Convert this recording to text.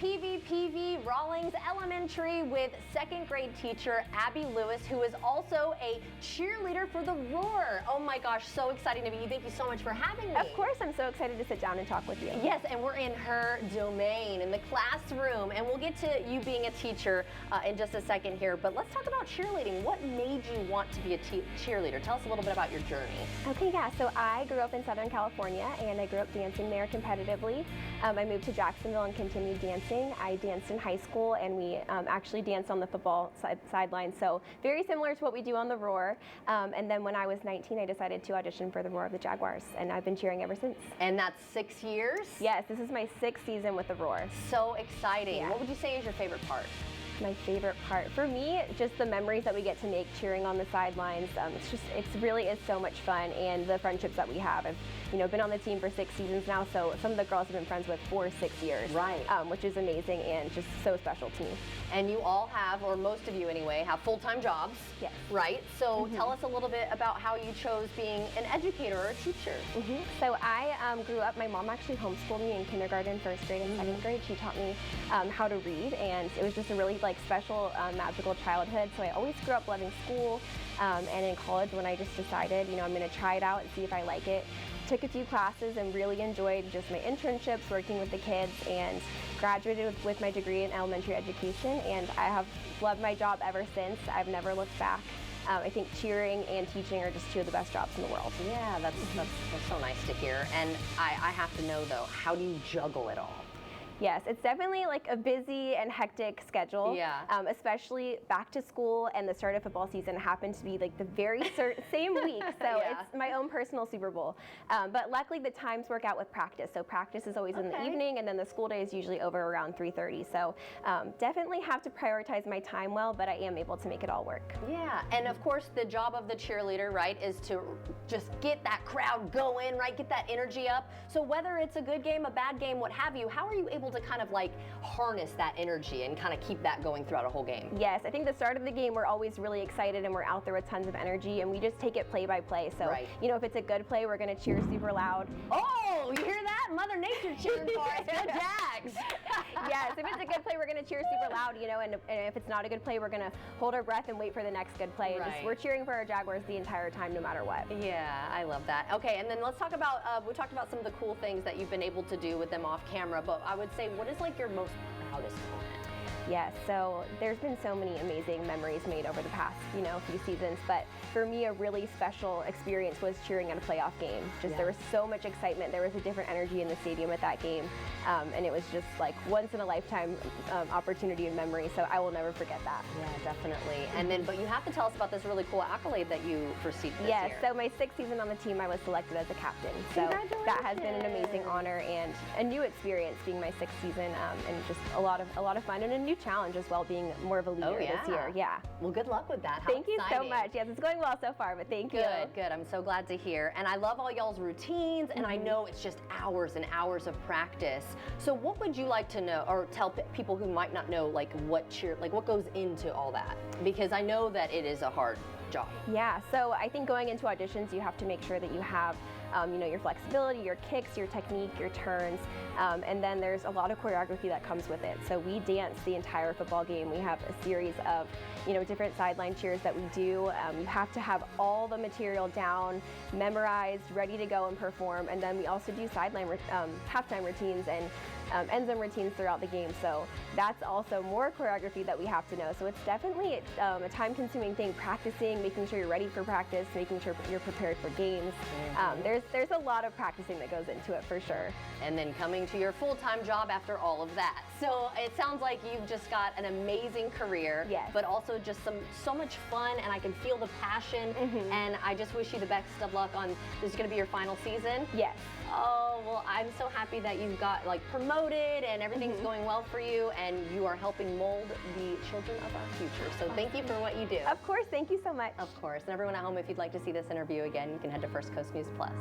PVPV Rawlings Elementary with second grade teacher Abby Lewis, who is also a cheerleader for the Roar. Oh my gosh, so exciting to meet you. Thank you so much for having me. Of course, I'm so excited to sit down and talk with you. Yes, and we're in her domain, in the classroom, and we'll get to you being a teacher in just a second here, but let's talk about cheerleading. What made you want to be a cheerleader? Tell us a little bit about your journey. Okay, yeah, so I grew up in Southern California, and I grew up dancing there competitively. I moved to Jacksonville and continued dancing. I danced in high school, and we actually danced on the football sideline, so very similar to what we do on the Roar. And then when I was 19, I decided to audition for the Roar of the Jaguars, and I've been cheering ever since. And that's 6 years? Yes, this is my 6th season with the Roar. So exciting. Yeah. What would you say is your favorite part? My favorite part for me, just the memories that we get to make cheering on the sidelines. It really is so much fun, and the friendships that we have. I've been on the team for 6 seasons now, so some of the girls have been friends with for 6 years. Right. Which is amazing and just so special to me. And you all have, or most of you anyway, have full-time jobs. Yes. Right? So tell us a little bit about how you chose being an educator or a teacher. So I grew up, my mom actually homeschooled me in kindergarten, 1st grade, and 2nd grade. She taught me how to read, and it was just a really special, magical childhood. So I always grew up loving school, and in college when I just decided, I'm going to try it out and see if I like it. Took a few classes and really enjoyed just my internships, working with the kids, and graduated with my degree in elementary education, and I have loved my job ever since. I've never looked back. I think cheering and teaching are just 2 of the best jobs in the world. Yeah, that's so nice to hear. And I have to know though, how do you juggle it all? Yes, it's definitely a busy and hectic schedule. Yeah. Especially back to school and the start of football season happened to be the very same week. So Yeah. It's my own personal Super Bowl. But luckily the times work out with practice. So practice is always in the evening, and then the school day is usually over around 3:30. So definitely have to prioritize my time well, but I am able to make it all work. Yeah, and of course the job of the cheerleader, right, is to just get that crowd going, right, get that energy up. So whether it's a good game, a bad game, what have you, how are you able to kind of harness that energy and kind of keep that going throughout a whole game? Yes, I think the start of the game we're always really excited and we're out there with tons of energy, and we just take it play by play. So, right. If it's a good play, we're going to cheer super loud. Oh, you hear that? Mother Nature cheering for us. Go Jags! Yes, if it's a good play, we're going to cheer super loud, and if it's not a good play, we're going to hold our breath and wait for the next good play. Right. We're cheering for our Jaguars the entire time, no matter what. Yeah, I love that. Okay, and then let's talk about, we talked about some of the cool things that you've been able to do with them off camera, but I would say, what is your most proudest moment? Yes, so there's been so many amazing memories made over the past, few seasons, but for me, a really special experience was cheering at a playoff game. There was so much excitement. There was a different energy in the stadium at that game, and it was just once in a lifetime opportunity and memory, so I will never forget that. Yeah, definitely. And then, but you have to tell us about this really cool accolade that you received this year. Yes, so my 6th season on the team, I was selected as a captain. So that has been an amazing honor and a new experience being my 6th season, and just a lot of fun and a new challenge as well, being more of a leader this year. Yeah. Well, good luck with that. Thank you so much. Yes, it's going well so far, but thank you. Good. I'm so glad to hear. And I love all y'all's routines, and I know it's just hours and hours of practice. So what would you like to know, or tell people who might not know, what goes into all that? Because I know that it is a hard job. Yeah, so I think going into auditions, you have to make sure that you have your flexibility, your kicks, your technique, your turns, and then there's a lot of choreography that comes with it. So we dance the entire football game. We have a series of different sideline cheers that we do. You have to have all the material down, memorized, ready to go and perform, and then we also do sideline halftime routines and end zone routines throughout the game. So that's also more choreography that we have to know. So it's definitely a time-consuming thing, practicing, making sure you're ready for practice, making sure you're prepared for games. There's a lot of practicing that goes into it for sure. And then coming to your full-time job after all of that. So it sounds like you've just got an amazing career, yes, but also just so much fun, and I can feel the passion, and I just wish you the best of luck on, this is going to be your final season? Yes. Oh, well, I'm so happy that you got promoted and everything's going well for you, and you are helping mold the children of our future. So thank you for what you do. Of course, thank you so much. Of course. And everyone at home, if you'd like to see this interview again, you can head to First Coast News Plus.